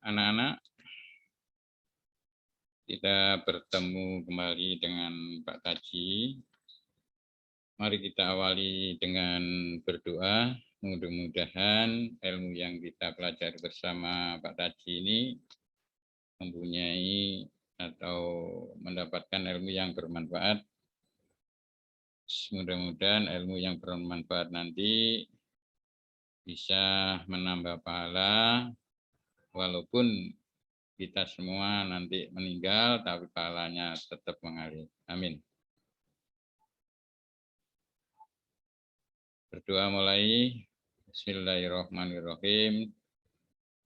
anak-anak, kita bertemu kembali dengan Pak Taji. Mari kita awali dengan berdoa. Mudah-mudahan ilmu yang kita pelajari bersama Pak Taji ini mempunyai atau mendapatkan ilmu yang bermanfaat. Mudah-mudahan ilmu yang bermanfaat nanti bisa menambah pahala, walaupun kita semua nanti meninggal, tapi pahalanya tetap mengalir. Amin. Berdoa mulai. Bismillahirrahmanirrahim.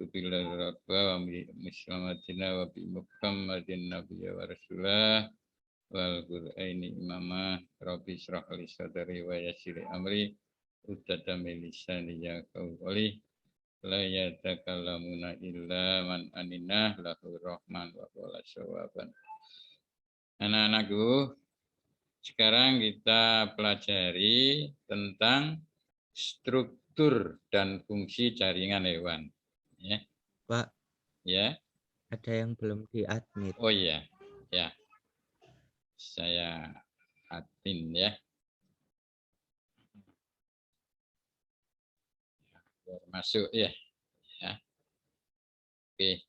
Bismillahirrahmanirrahim. Wa bi Muhammadin nabiyya wa rasulah wal qur'aini imamah. Rabbi shrah li sadri wa yassir li amri. Uqdatam min lisani yafqahu qawli. La yatakallamuna illa man aninah lahu rahman wa qala sawaban. Anak-anakku, sekarang kita pelajari tentang struktur dan fungsi jaringan hewan. Ya. Pak, Ya. ada yang belum di-admit. Oh iya, ya. Saya admin ya. Masuk ya. Ya. Oke.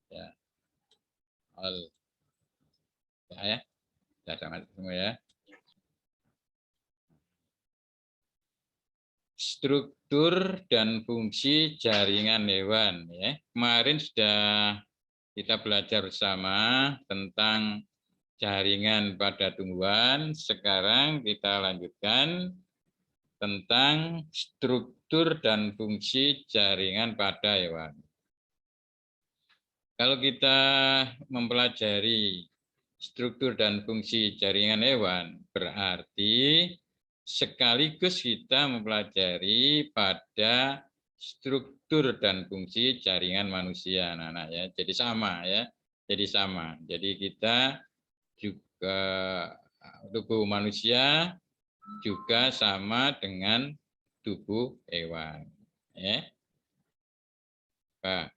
Ya. All. Ya. Sudah sama semua ya. Struktur dan fungsi jaringan hewan ya. Kemarin sudah kita belajar bersama tentang jaringan pada tumbuhan. Sekarang kita lanjutkan tentang struktur dan fungsi jaringan pada hewan. Kalau kita mempelajari struktur dan fungsi jaringan hewan, berarti sekaligus kita mempelajari pada struktur dan fungsi jaringan manusia, anak-anak ya. Jadi sama ya. Jadi sama. Jadi kita juga tubuh manusia juga sama dengan tubuh hewan. Ya. Pak.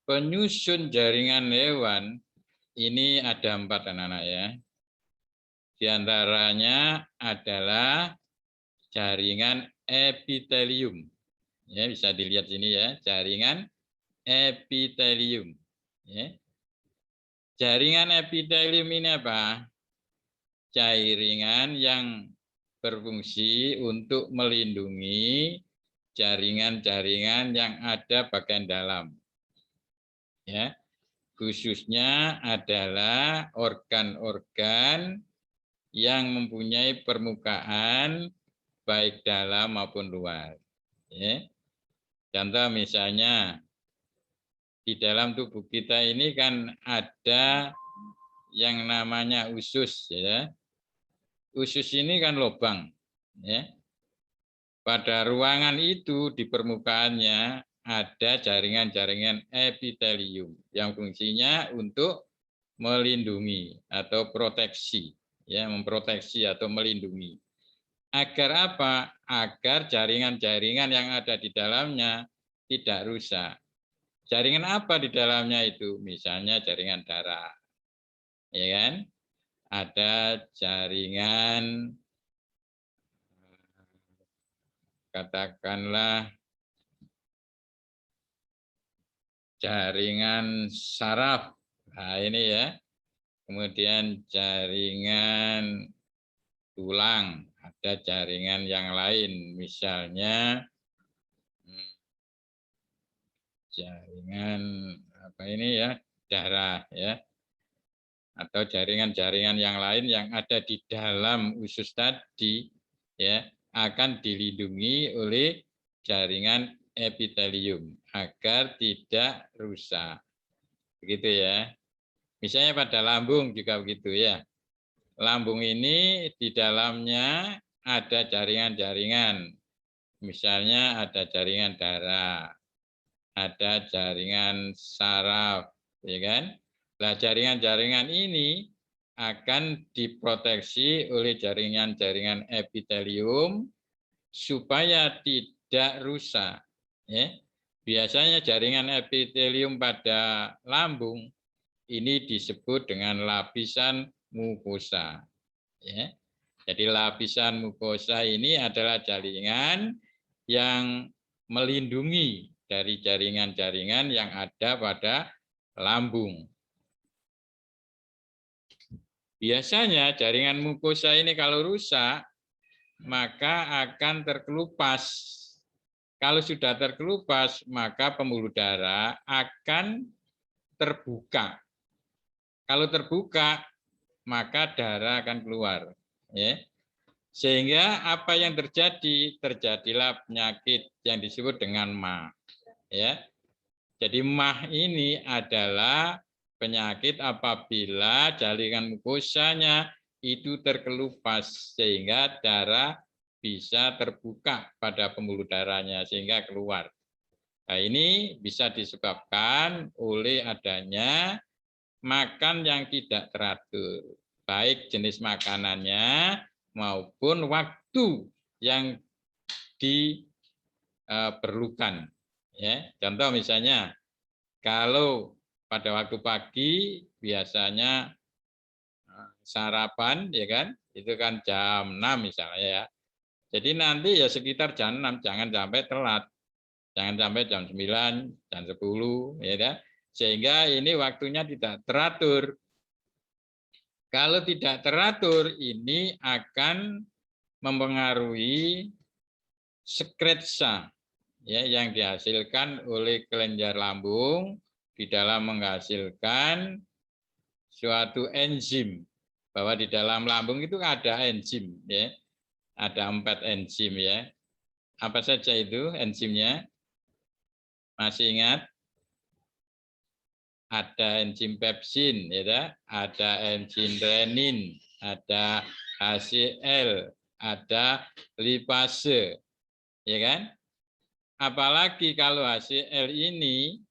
Penyusun jaringan hewan ini ada 4 anak-anak ya. Di antaranya adalah jaringan epitelium. Ya, bisa dilihat sini ya, jaringan epitelium. Ya. Jaringan epitelium ini apa? Jaringan yang berfungsi untuk melindungi jaringan-jaringan yang ada bagian dalam. Ya, khususnya adalah organ-organ yang mempunyai permukaan baik dalam maupun luar. Ya. Contoh misalnya di dalam tubuh kita ini kan ada yang namanya usus, ya. Usus ini kan lubang, ya. Pada ruangan itu di permukaannya ada jaringan-jaringan epitelium yang fungsinya untuk melindungi atau proteksi, ya, memproteksi atau melindungi. Agar apa? Agar jaringan-jaringan yang ada di dalamnya tidak rusak. Jaringan apa di dalamnya itu? Misalnya jaringan darah, ya kan? Ada jaringan, katakanlah jaringan saraf. Nah, ini ya. Kemudian jaringan tulang, ada jaringan yang lain, misalnya jaringan apa ini ya, darah ya. Atau jaringan-jaringan yang lain yang ada di dalam usus tadi ya akan dilindungi oleh jaringan epitelium agar tidak rusak. Begitu ya. Misalnya pada lambung juga begitu ya. Lambung ini di dalamnya ada jaringan-jaringan. Misalnya ada jaringan darah, ada jaringan saraf, ya kan? Nah, jaringan-jaringan ini akan diproteksi oleh jaringan-jaringan epitelium supaya tidak rusak. Ya. Biasanya jaringan epitelium pada lambung ini disebut dengan lapisan mukosa. Ya. Jadi lapisan mukosa ini adalah jaringan yang melindungi dari jaringan-jaringan yang ada pada lambung. Biasanya jaringan mukosa ini kalau rusak, maka akan terkelupas. Kalau sudah terkelupas, maka pembuluh darah akan terbuka. Kalau terbuka, maka darah akan keluar. Ya. Sehingga apa yang terjadi? Terjadilah penyakit yang disebut dengan MAH. Ya. Jadi MAH ini adalah penyakit apabila jaringan mukosanya itu terkelupas sehingga darah bisa terbuka pada pembuluh darahnya sehingga keluar. Nah, ini bisa disebabkan oleh adanya makan yang tidak teratur, baik jenis makanannya maupun waktu yang diperlukan. Ya, contoh misalnya kalau pada waktu pagi biasanya sarapan, ya kan, itu kan jam 6 misalnya ya. Jadi nanti ya sekitar jam 6, jangan sampai telat. Jangan sampai jam 9, jam 10, ya kan. Sehingga ini waktunya tidak teratur. Kalau tidak teratur, ini akan mempengaruhi sekretsa ya, yang dihasilkan oleh kelenjar lambung di dalam menghasilkan suatu enzim, bahwa di dalam lambung itu ada enzim ya, ada 4 enzim ya. Apa saja itu enzimnya? Masih ingat? Ada enzim pepsin ya, ada enzim renin, ada HCl, ada lipase, ya kan? Apalagi kalau HCl ini,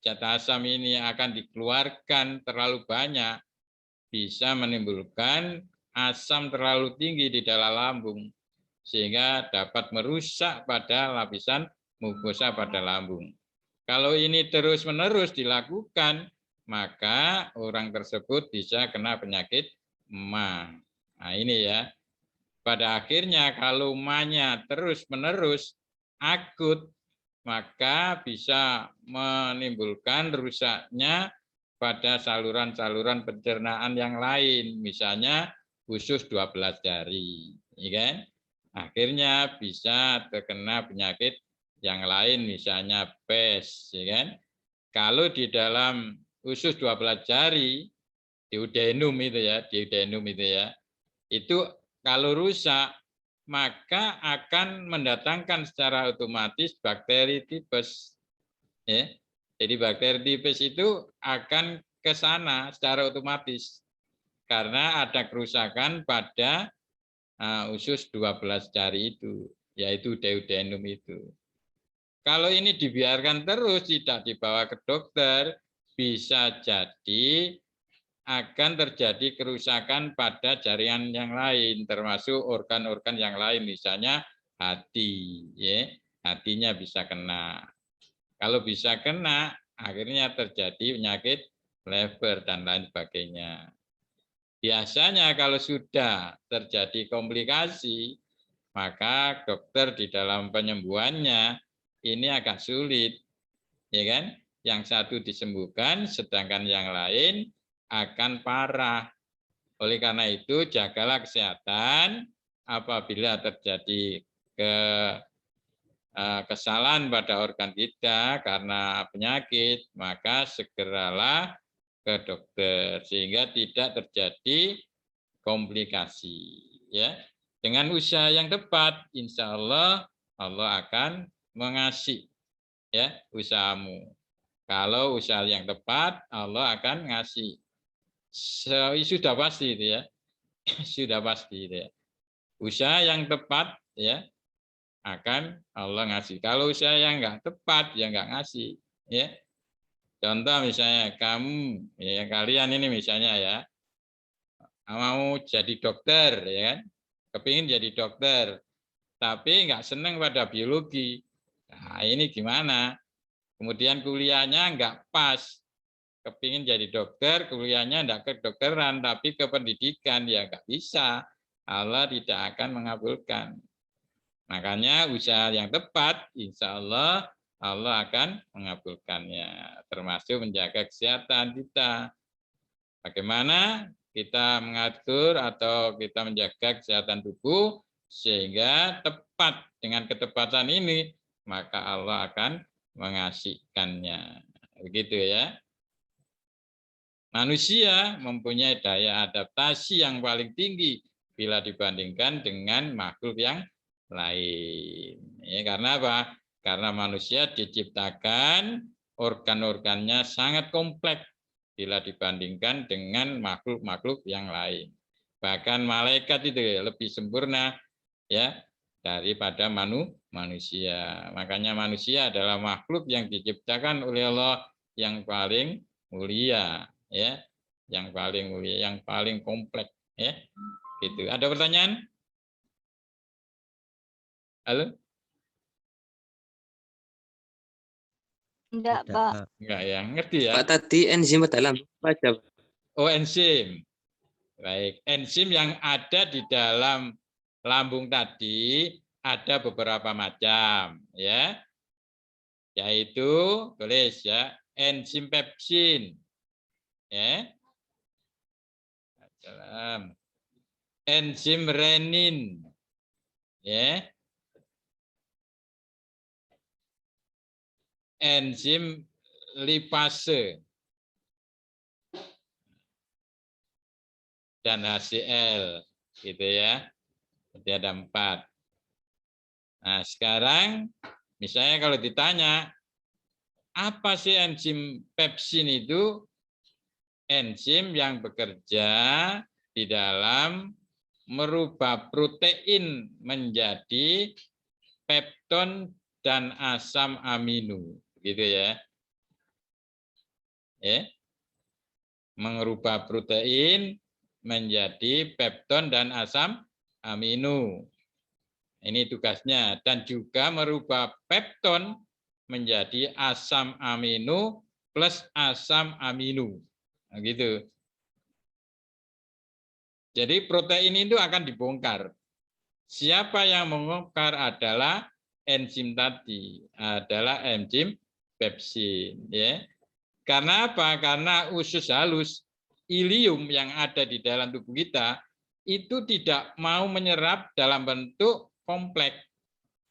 zat asam ini akan dikeluarkan terlalu banyak, bisa menimbulkan asam terlalu tinggi di dalam lambung, sehingga dapat merusak pada lapisan mukosa pada lambung. Kalau ini terus-menerus dilakukan, maka orang tersebut bisa kena penyakit MAH. Nah ini ya, pada akhirnya kalau MAH-nya terus-menerus akut, maka bisa menimbulkan rusaknya pada saluran-saluran pencernaan yang lain, misalnya usus 12 jari, ya kan? Akhirnya bisa terkena penyakit yang lain, misalnya PES, ya kan? Kalau di dalam usus 12 jari, duodenum itu ya, itu kalau rusak maka akan mendatangkan secara otomatis bakteri tipes. Ya. Jadi bakteri tipes itu akan ke sana secara otomatis karena ada kerusakan pada usus 12 jari itu, yaitu duodenum itu. Kalau ini dibiarkan terus tidak dibawa ke dokter, bisa jadi akan terjadi kerusakan pada jaringan yang lain, termasuk organ-organ yang lain, misalnya hati, ya, hatinya bisa kena. Kalau bisa kena, akhirnya terjadi penyakit lever dan lain sebagainya. Biasanya kalau sudah terjadi komplikasi, maka dokter di dalam penyembuhannya ini agak sulit, ya kan? Yang satu disembuhkan, sedangkan yang lain akan parah. Oleh karena itu, jagalah kesehatan. Apabila terjadi kesalahan pada organ kita karena penyakit, maka segeralah ke dokter sehingga tidak terjadi komplikasi. Ya, dengan usaha yang tepat, insya Allah Allah akan mengasihi ya usahamu. Kalau usaha yang tepat, Allah akan ngasih. Sudah pasti itu ya, sudah pasti itu ya. Usaha yang tepat ya akan Allah ngasih. Kalau usaha yang nggak tepat ya nggak ngasih. Ya, contoh misalnya kamu, ya kalian ini misalnya ya, mau jadi dokter, ya kan? Kepingin jadi dokter, tapi nggak seneng pada biologi. Nah, ini gimana? Kemudian kuliahnya nggak pas, kepingin jadi dokter, kuliahnya nggak kedokteran, tapi ke pendidikan, ya nggak bisa. Allah tidak akan mengabulkan. Makanya usaha yang tepat, insya Allah akan mengabulkannya, termasuk menjaga kesehatan kita. Bagaimana kita mengatur atau kita menjaga kesehatan tubuh sehingga tepat, dengan ketepatan ini maka Allah akan mengasihkannya. Begitu ya. Manusia mempunyai daya adaptasi yang paling tinggi bila dibandingkan dengan makhluk yang lain. Ya, karena apa? Karena manusia diciptakan organ-organnya sangat kompleks bila dibandingkan dengan makhluk-makhluk yang lain. Bahkan malaikat itu lebih sempurna ya daripada manusia. Makanya manusia adalah makhluk yang diciptakan oleh Allah yang paling mulia, ya, yang paling mulia, yang paling kompleks, ya. Gitu. Ada pertanyaan? Halo? Enggak, Tidak, Pak. Pak. Enggak ya, ngerti ya? Pak tadi enzim dalam baca. Oh, enzim. Baik, enzim yang ada di dalam lambung tadi ada beberapa macam, ya. Yaitu tulis ya, enzim pepsin, ya. Salam. Enzim renin, ya. Enzim lipase dan HCl, gitu ya. Jadi ada 4. Nah, sekarang misalnya kalau ditanya apa sih enzim pepsin itu? Enzim yang bekerja di dalam merubah protein menjadi pepton dan asam amino, gitu ya. Mengubah protein menjadi pepton dan asam amino. Ini tugasnya, dan juga merubah pepton menjadi asam amino plus asam amino. Nah, gitu. Jadi protein itu akan dibongkar. Siapa yang membongkar adalah enzim tadi, adalah enzim pepsin, ya. Karena apa? Karena usus halus ilium yang ada di dalam tubuh kita itu tidak mau menyerap dalam bentuk kompleks,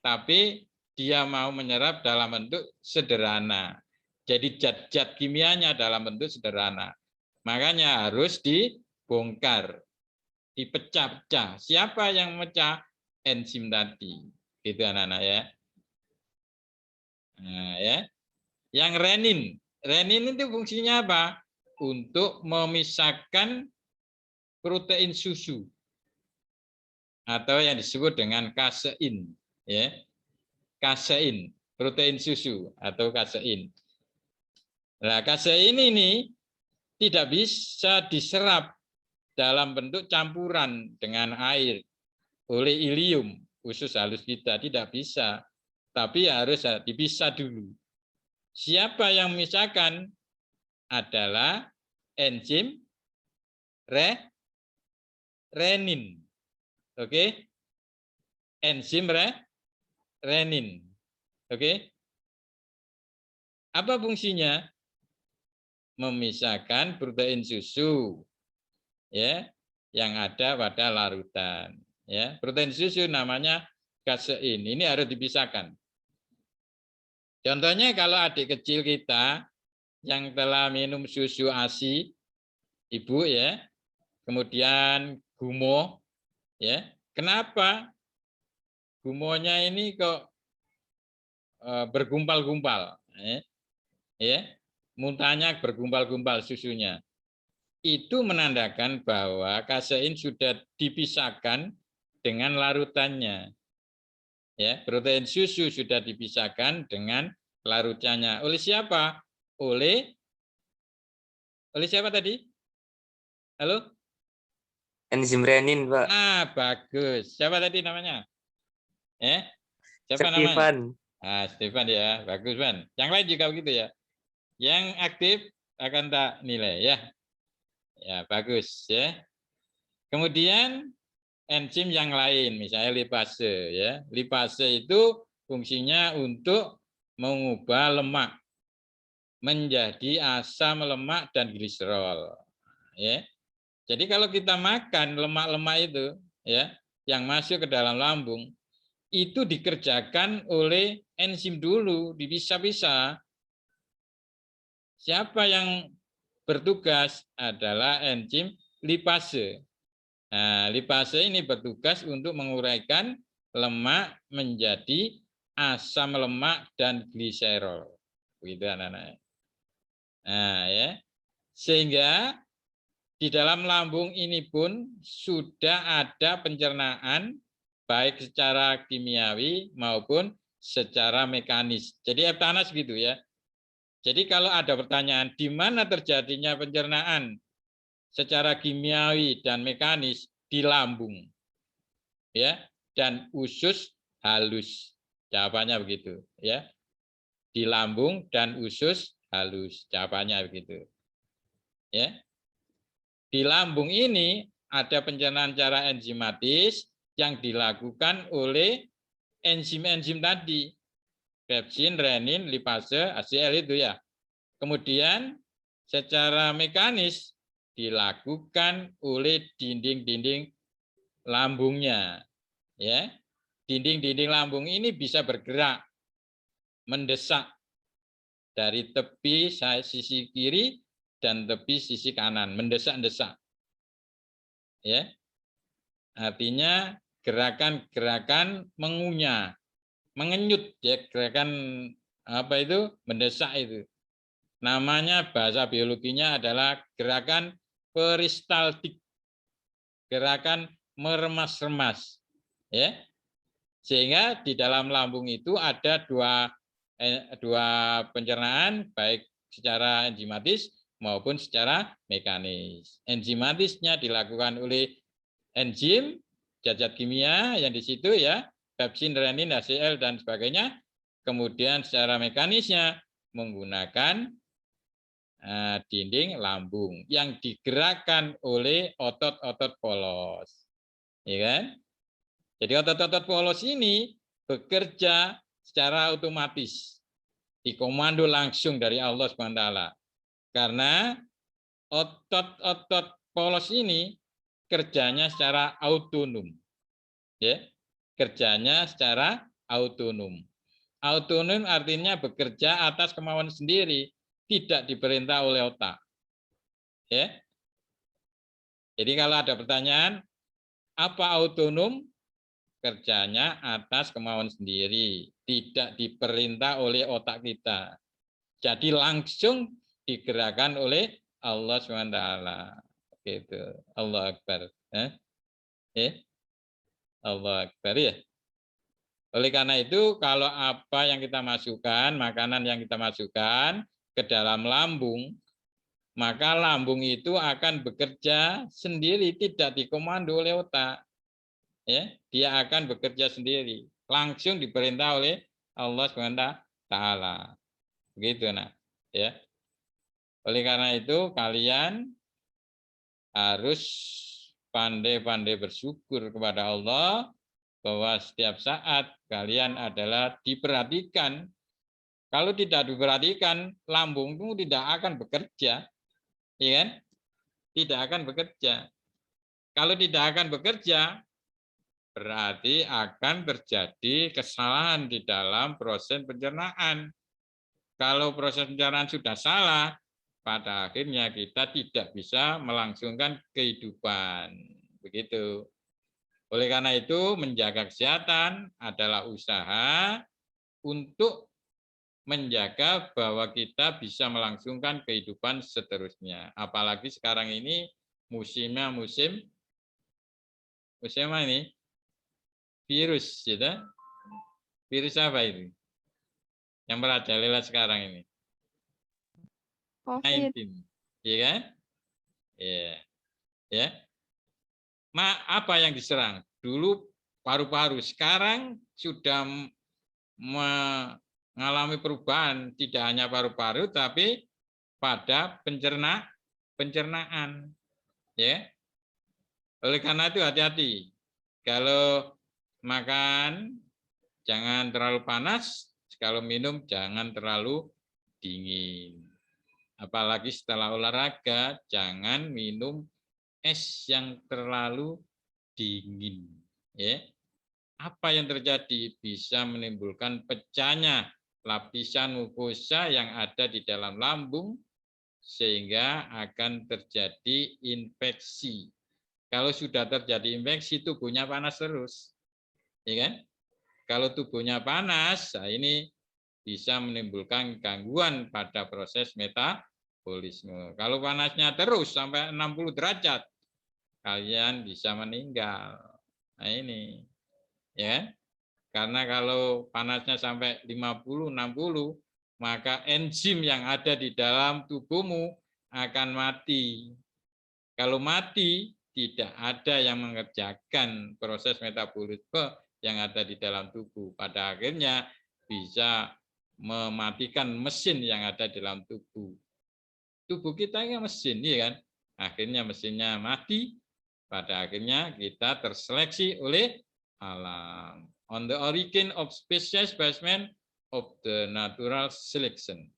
tapi dia mau menyerap dalam bentuk sederhana. Jadi zat-zat kimianya dalam bentuk sederhana. Makanya harus dibongkar, dipecah-pecah. Siapa yang memecah? Enzim tadi. Gitu anak-anak ya. Nah, ya. Yang renin. Renin itu fungsinya apa? Untuk memisahkan protein susu atau yang disebut dengan kasein, ya. Kasein, protein susu atau kasein. Nah, kasein ini tidak bisa diserap dalam bentuk campuran dengan air oleh ilium, usus halus kita, tidak bisa. Tapi harus dipisah dulu. Siapa yang memisahkan? Adalah enzim renin. Oke? Enzim renin. Oke? Apa fungsinya? Memisahkan protein susu, ya, yang ada pada larutan, ya. Protein susu namanya kasein. Ini harus dipisahkan. Contohnya kalau adik kecil kita yang telah minum susu ASI, ibu ya, kemudian gumoh, ya. Kenapa gumohnya ini kok bergumpal-gumpal, ya, muntahnya bergumpal-gumpal susunya? Itu menandakan bahwa kasein sudah dipisahkan dengan larutannya. Ya, protein susu sudah dipisahkan dengan larutannya. Oleh siapa? Oleh siapa tadi? Halo? enzim renin, Pak. Bagus. Siapa tadi namanya? Siapa namanya? Stefan. Stefan ya. Bagus, Van. Yang lain juga begitu ya. Yang aktif akan tak nilai ya. Ya, bagus ya. Kemudian enzim yang lain, misalnya lipase ya. Lipase itu fungsinya untuk mengubah lemak menjadi asam lemak dan gliserol ya. Jadi kalau kita makan lemak-lemak itu ya yang masuk ke dalam lambung itu dikerjakan oleh enzim dulu, dipisah-pisah. Siapa yang bertugas adalah enzim lipase. Nah, lipase ini bertugas untuk menguraikan lemak menjadi asam lemak dan gliserol. Begitu anak-anak. Nah, ya. Sehingga di dalam lambung ini pun sudah ada pencernaan baik secara kimiawi maupun secara mekanis. Jadi Eptanas gitu ya. Jadi kalau ada pertanyaan di mana terjadinya pencernaan secara kimiawi dan mekanis di lambung. Ya, dan usus halus. Jawabannya begitu, ya. Di lambung dan usus halus. Jawabannya begitu. Ya. Di lambung ini ada pencernaan secara enzimatis yang dilakukan oleh enzim-enzim tadi. Pepsin, renin, lipase, HCl itu ya. Kemudian secara mekanis dilakukan oleh dinding-dinding lambungnya. Ya. Dinding-dinding lambung ini bisa bergerak mendesak dari tepi sisi kiri dan tepi sisi kanan, mendesak-desak. Ya. Artinya gerakan-gerakan mengunyah, mengenyut ya, gerakan apa itu? Mendesak itu. Namanya bahasa biologinya adalah gerakan peristaltik. Gerakan meremas-remas. Ya. Sehingga di dalam lambung itu ada dua pencernaan baik secara enzimatis maupun secara mekanis. Enzimatisnya dilakukan oleh enzim zat-zat kimia yang di situ ya, pepsin, renin, HCl dan sebagainya. Kemudian secara mekanisnya menggunakan dinding lambung yang digerakkan oleh otot-otot polos. Ya kan? Jadi otot-otot polos ini bekerja secara otomatis, dikomando langsung dari Allah SWT. Karena otot-otot polos ini kerjanya secara autonom. Ya, kerjanya secara autonom. Autonom artinya bekerja atas kemauan sendiri, tidak diperintah oleh otak. Ya. Jadi kalau ada pertanyaan, apa autonom? Kerjanya atas kemauan sendiri, tidak diperintah oleh otak kita. Jadi langsung digerakkan oleh Allah SWT. Gitu. Allah Akbar. Allah Akbar ya. Oleh karena itu, kalau apa yang kita masukkan, makanan yang kita masukkan ke dalam lambung, maka lambung itu akan bekerja sendiri, tidak dikomando oleh otak. Ya, dia akan bekerja sendiri, langsung diperintah oleh Allah SWT. Begitu, nak. Ya. Oleh karena itu kalian harus pandai-pandai bersyukur kepada Allah bahwa setiap saat kalian adalah diperhatikan. Kalau tidak diperhatikan, lambungmu tidak akan bekerja, ya kan? Tidak akan bekerja. Kalau tidak akan bekerja, berarti akan terjadi kesalahan di dalam proses pencernaan. Kalau proses pencernaan sudah salah, pada akhirnya kita tidak bisa melangsungkan kehidupan. Begitu. Oleh karena itu, menjaga kesehatan adalah usaha untuk menjaga bahwa kita bisa melangsungkan kehidupan seterusnya. Apalagi sekarang ini musimnya musim apa ini? Virus, gitu. Virus apa itu? Yang merajalela sekarang ini? COVID. 19, iya kan? Iya, ya. Apa yang diserang? Dulu paru-paru, sekarang sudah mengalami perubahan, tidak hanya paru-paru tapi pada pencernaan, ya. Oleh karena itu hati-hati. Kalau makan jangan terlalu panas, kalau minum jangan terlalu dingin. Apalagi setelah olahraga jangan minum es yang terlalu dingin, ya. Apa yang terjadi? Bisa menimbulkan pecahnya lapisan mukosa yang ada di dalam lambung sehingga akan terjadi infeksi. Kalau sudah terjadi infeksi, tubuhnya panas terus, ya kan? Kalau tubuhnya panas, nah ini bisa menimbulkan gangguan pada proses metabolisme. Kalau panasnya terus sampai 60 derajat, kalian bisa meninggal. Nah ini, ya. Karena kalau panasnya sampai 50, 60, maka enzim yang ada di dalam tubuhmu akan mati. Kalau mati, tidak ada yang mengerjakan proses metabolisme yang ada di dalam tubuh. Pada akhirnya bisa mematikan mesin yang ada di dalam tubuh. Tubuh kita ini mesin, ya kan? Akhirnya mesinnya mati, pada akhirnya kita terseleksi oleh alam. On the origin of species based of the natural selection.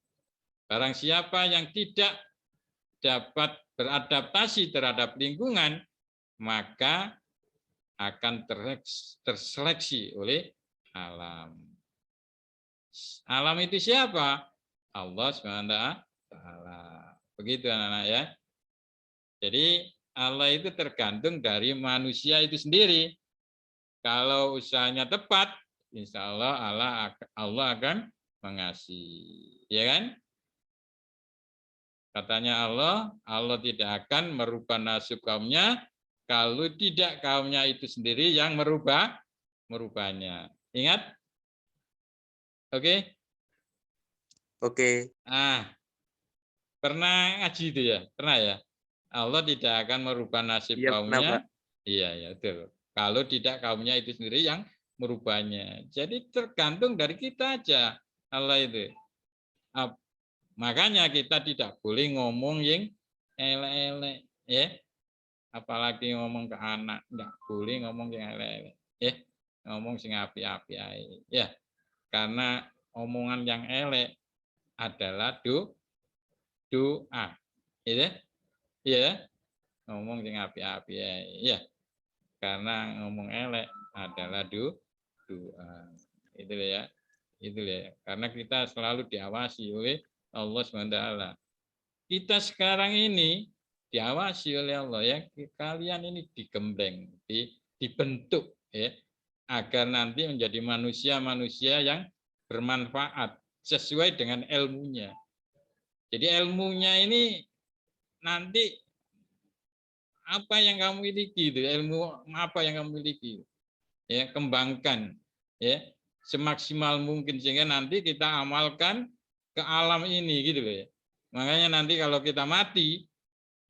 Barang siapa yang tidak dapat beradaptasi terhadap lingkungan, maka akan terseleksi oleh alam. Alam itu siapa? Allah SWT. Begitu anak-anak ya. Jadi Allah itu tergantung dari manusia itu sendiri. Kalau usahanya tepat, insya Allah akan mengasihi, ya kan? Katanya Allah tidak akan merubah nasib kaumnya kalau tidak kaumnya itu sendiri yang merubahnya. Ingat? Oke? Oke. Pernah ngaji itu ya? Pernah ya? Allah tidak akan merubah nasib Iya, kaumnya. Pak. Iya, ya, betul. Kalau tidak kaumnya itu sendiri yang merubahnya. Jadi tergantung dari kita aja Allah itu. Makanya kita tidak boleh ngomong yang elek-elek, ya. Apalagi ngomong ke anak, enggak boleh ngomong yang elek-elek, ya. Ngomong sing api-api ae, ya. Karena omongan yang elek adalah doa, ya. Ya, ngomong sing api-api ae, ya. Karena ngomong elek adalah doa. Itu ya. Itu ya. Karena kita selalu diawasi oleh Allah SWT. Kita sekarang ini diawasi oleh Allah ya. Kalian ini digembleng, dibentuk ya, agar nanti menjadi manusia-manusia yang bermanfaat sesuai dengan ilmunya. Jadi ilmunya ini nanti apa yang kamu miliki itu, ilmu apa yang kamu miliki, ya kembangkan ya semaksimal mungkin sehingga nanti kita amalkan ke alam ini gitu loh ya. Makanya nanti kalau kita mati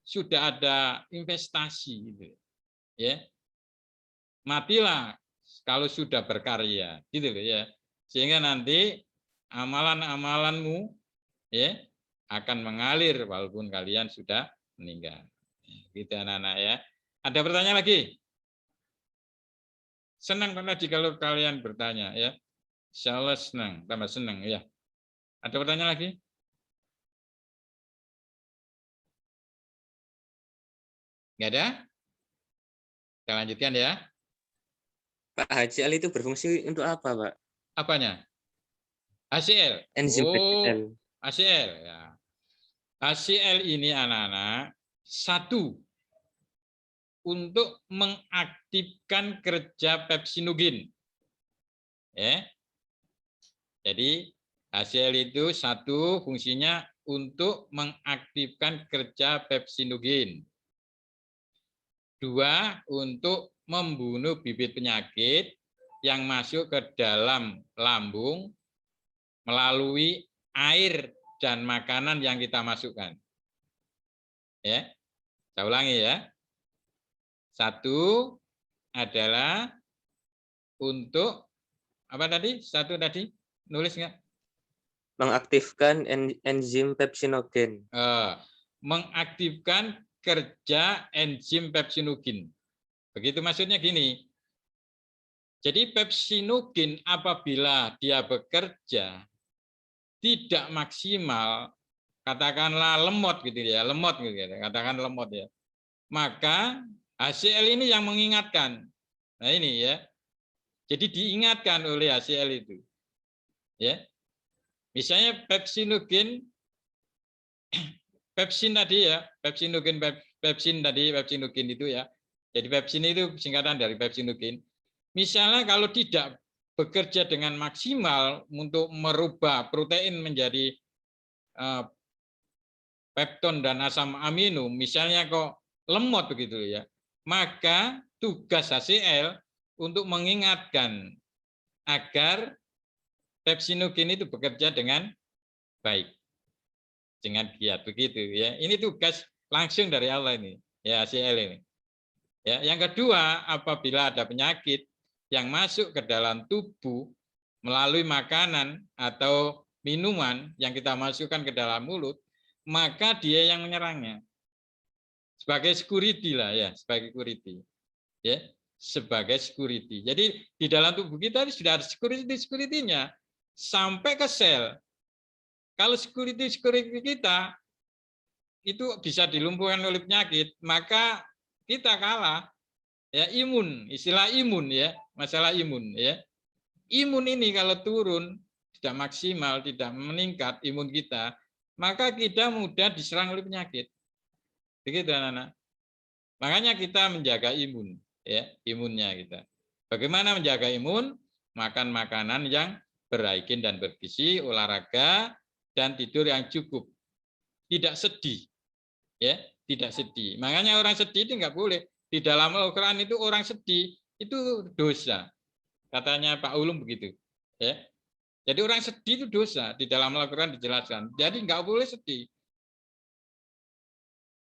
sudah ada investasi gitu ya. Matilah kalau sudah berkarya gitu loh ya. Sehingga nanti amalan-amalanmu ya akan mengalir walaupun kalian sudah meninggal. Gitu anak-anak ya. Ada pertanyaan lagi? Senang kan tadi kalau kalian bertanya ya. Insya Allah senang, tambah senang ya. Ada pertanyaan lagi? Enggak ada? Kita lanjutkan ya. Pak, HCl itu berfungsi untuk apa, Pak? Apanya? HCl. Enzim HCl. HCl ya. HCl ini anak-anak satu untuk mengaktifkan kerja pepsinogen. Ya. Jadi HCl itu satu fungsinya untuk mengaktifkan kerja pepsinogen. Dua, untuk membunuh bibit penyakit yang masuk ke dalam lambung melalui air dan makanan yang kita masukkan. Ya, saya ulangi ya. Satu adalah untuk apa tadi? Satu tadi nulis nggak? Mengaktifkan enzim pepsinogen. Mengaktifkan kerja enzim pepsinogen. Begitu maksudnya gini. Jadi pepsinogen apabila dia bekerja tidak maksimal, katakanlah lemot gitu ya, lemot gitu ya, katakan lemot ya. Maka HCl ini yang mengingatkan. Nah ini ya. Jadi diingatkan oleh HCl itu. Ya. Misalnya pepsinogen pepsin tadi ya, pepsinogen pepsin tadi, pepsinogen itu ya. Jadi pepsin itu singkatan dari pepsinogen. Misalnya kalau tidak bekerja dengan maksimal untuk merubah protein menjadi pepton dan asam amino, misalnya kok lemot begitu ya, maka tugas HCl untuk mengingatkan agar pepsinogen itu bekerja dengan baik, dengan giat begitu ya. Ini tugas langsung dari Allah ini, ya HCl ini. Ya, yang kedua, apabila ada penyakit yang masuk ke dalam tubuh melalui makanan atau minuman yang kita masukkan ke dalam mulut, maka dia yang menyerangnya. Sebagai security lah ya, sebagai security. Ya, sebagai security. Jadi di dalam tubuh kita sudah ada security-nya sampai ke sel. Kalau security kita itu bisa dilumpuhkan oleh penyakit, maka kita kalah. Ya, imun, istilah imun ya, masalah imun ya. Imun ini kalau turun tidak maksimal, tidak meningkat imun kita, maka kita mudah diserang oleh penyakit. Begitu anak-anak. Makanya kita menjaga imun ya, imunnya kita. Bagaimana menjaga imun? Makan makanan yang berhigiene dan bergizi, olahraga dan tidur yang cukup. Tidak sedih. Ya, tidak sedih. Makanya orang sedih itu nggak boleh. Di dalam Al-Quran itu orang sedih itu dosa. Katanya Pak Ulum begitu. Ya. Jadi orang sedih itu dosa. Di dalam Al-Quran dijelaskan. Jadi nggak boleh sedih.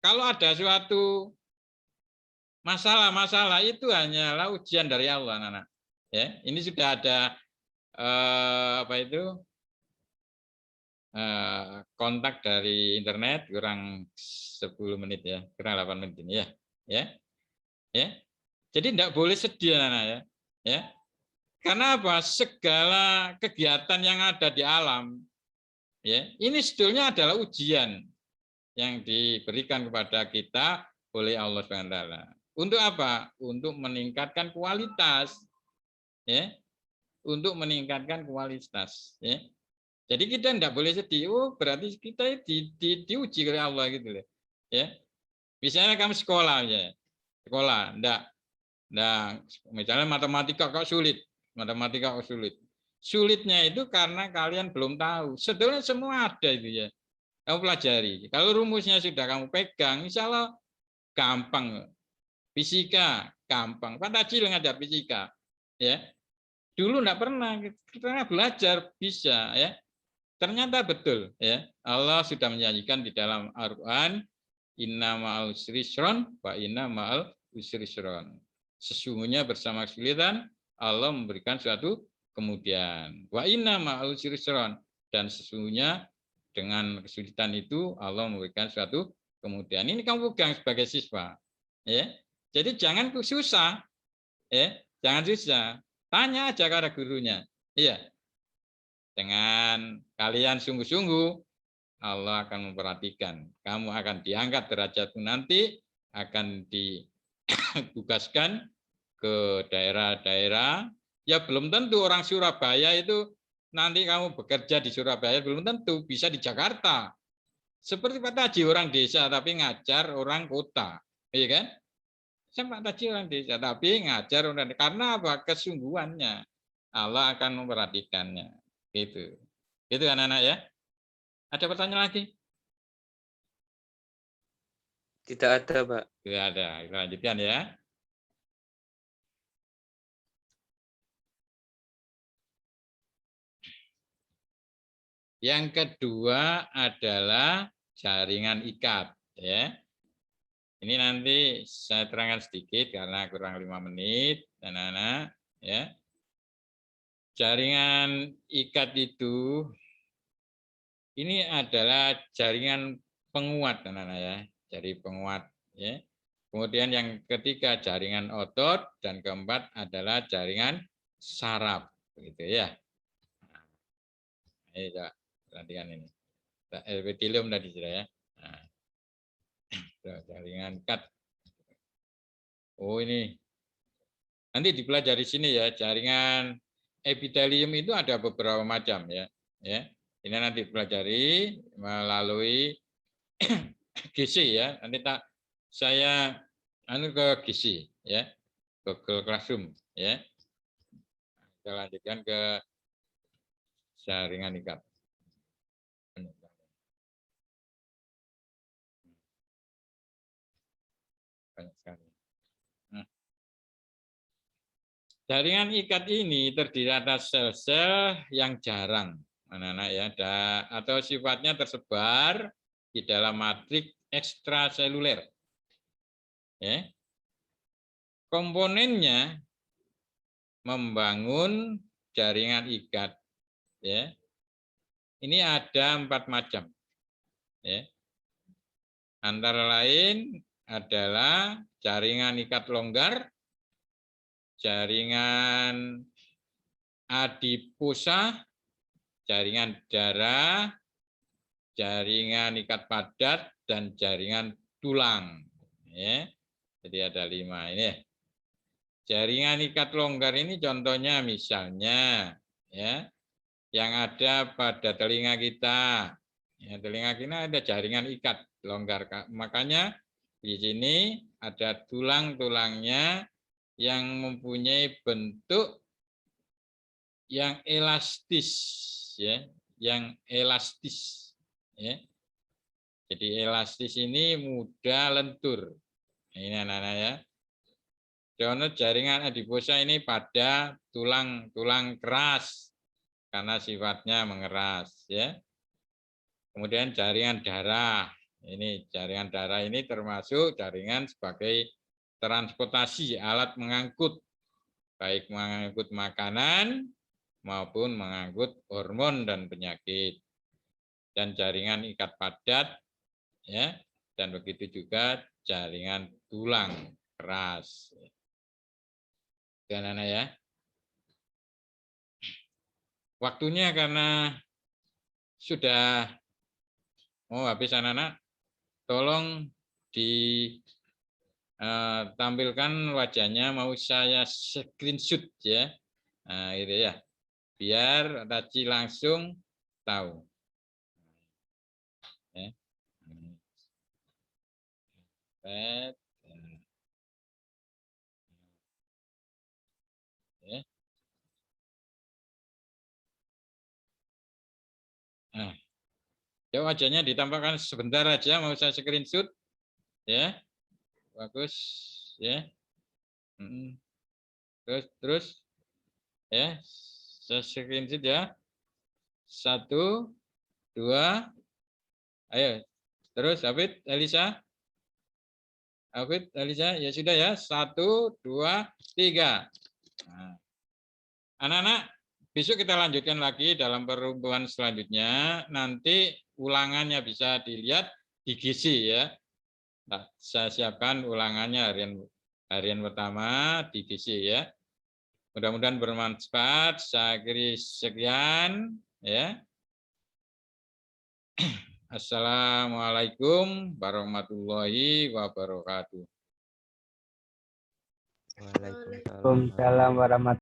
Kalau ada suatu masalah-masalah itu hanyalah ujian dari Allah, anak-anak. Ya, ini sudah ada apa itu kontak dari internet kurang 10 menit ya, kurang 8 menit ini ya. Ya. Jadi tidak boleh sedih anak-anak ya. Ya. Karena apa? Segala kegiatan yang ada di alam ya, ini sebetulnya adalah ujian yang diberikan kepada kita oleh Allah SWT. Untuk apa? Untuk meningkatkan kualitas ya. Untuk meningkatkan kualitas ya. Jadi kita tidak boleh sedih. Oh, berarti kita diuji oleh Allah gitu loh. Ya. Misalnya kamu sekolah ya. Sekolah, enggak. Nah, misalnya matematika kok sulit. Matematika kok sulit. Sulitnya itu karena kalian belum tahu. Sebetulnya semua ada itu ya. Kamu pelajari. Kalau rumusnya sudah kamu pegang, insya Allah gampang. Fisika gampang. Pak Tajil ngajar fisika. Ya. Dulu enggak pernah. Kita belajar bisa ya. Ternyata betul ya. Allah sudah menjanjikan di dalam Al-Qur'an, inna ma'al usri yusran wa inna ma'al usri yusran. Sesungguhnya bersama kesulitan Allah memberikan suatu kemudian. Wa inna ma'al usri yusran, dan sesungguhnya dengan kesulitan itu Allah memberikan suatu kemudian. Ini kamu pegang sebagai siswa. Ya. Jadi jangan susah. Ya, jangan susah. Tanya aja kepada gurunya. Iya. Dengan kalian sungguh-sungguh, Allah akan memperhatikan. Kamu akan diangkat derajatmu nanti, akan ditugaskan ke daerah-daerah. Ya belum tentu orang Surabaya itu nanti kamu bekerja di Surabaya, belum tentu bisa di Jakarta. Seperti Pak Taji orang desa tapi ngajar orang kota, iya kan? Saya Pak Taji orang desa tapi ngajar orang, karena apa? Kesungguhannya. Allah akan memperhatikannya. Gitu. Gitu anak-anak ya. Ada pertanyaan lagi? Tidak ada, Pak. Tidak ada. Kita lanjutkan ya. Yang kedua adalah jaringan ikat ya. Ini nanti saya terangkan sedikit karena kurang 5 menit, anak-anak. Ya. Jaringan ikat itu ini adalah jaringan penguat, anak-anak ya. Jadi penguat. Ya. Kemudian yang ketiga jaringan otot dan keempat adalah jaringan saraf, begitu ya. Ini perhatikan ini. Epitelium tadi sudah ya. Nah, jaringan cut. Oh ini. Nanti dipelajari sini ya, jaringan epitelium itu ada beberapa macam ya. Ya. Ini nanti dipelajari melalui gizi ya. Nanti saya ke gizi ya. Google Classroom ya. Kita lanjutkan ke jaringan ikat. Banyak sekali. Nah, jaringan ikat ini terdiri atas sel-sel yang jarang, anak-anak ya, atau sifatnya tersebar di dalam matriks ekstraseluler. Ya. Komponennya membangun jaringan ikat. Ya. Ini ada 4 macam. Ya. Antara lain adalah jaringan ikat longgar, jaringan adiposa, jaringan darah, jaringan ikat padat, dan jaringan tulang. Ya. Jadi ada 5 ini. Jaringan ikat longgar ini contohnya misalnya ya yang ada pada telinga kita. Ya, telinga kita ada jaringan ikat longgar. Makanya di sini ada tulang-tulangnya yang mempunyai bentuk yang elastis ya, yang elastis ya. Jadi elastis ini mudah lentur. Ini anak-anak ya. Contoh jaringan adiposa ini pada tulang-tulang keras karena sifatnya mengeras ya. Kemudian jaringan darah. Ini jaringan darah ini termasuk jaringan sebagai transportasi alat mengangkut baik mengangkut makanan maupun mengangkut hormon dan penyakit. Dan jaringan ikat padat ya dan begitu juga jaringan tulang keras. Anak-anak ya. Waktunya karena sudah mau habis anak-anak, tolong ditampilkan wajahnya, mau saya screenshot ya. Nah, itu ya. Biar Taci langsung tahu. Ya. Ya. Nah, ya wajahnya ditampilkan sebentar aja, mau saya screenshot ya. Bagus ya. Terus ya, saya screenshot ya. 1, 2, ayo. Terus Hafid, Elisa. Hafid, Elisa, ya sudah ya. 1, 2, 3. Nah. Anak-anak, besok kita lanjutkan lagi dalam pertemuan selanjutnya. Nanti ulangannya bisa dilihat di gizi ya. Nah, saya siapkan ulangannya harian pertama di gizi ya. Mudah-mudahan bermanfaat. Saya akhiri sekian ya. Assalamualaikum warahmatullahi wabarakatuh. Waalaikumsalam. Waalaikumsalam warahmatullahi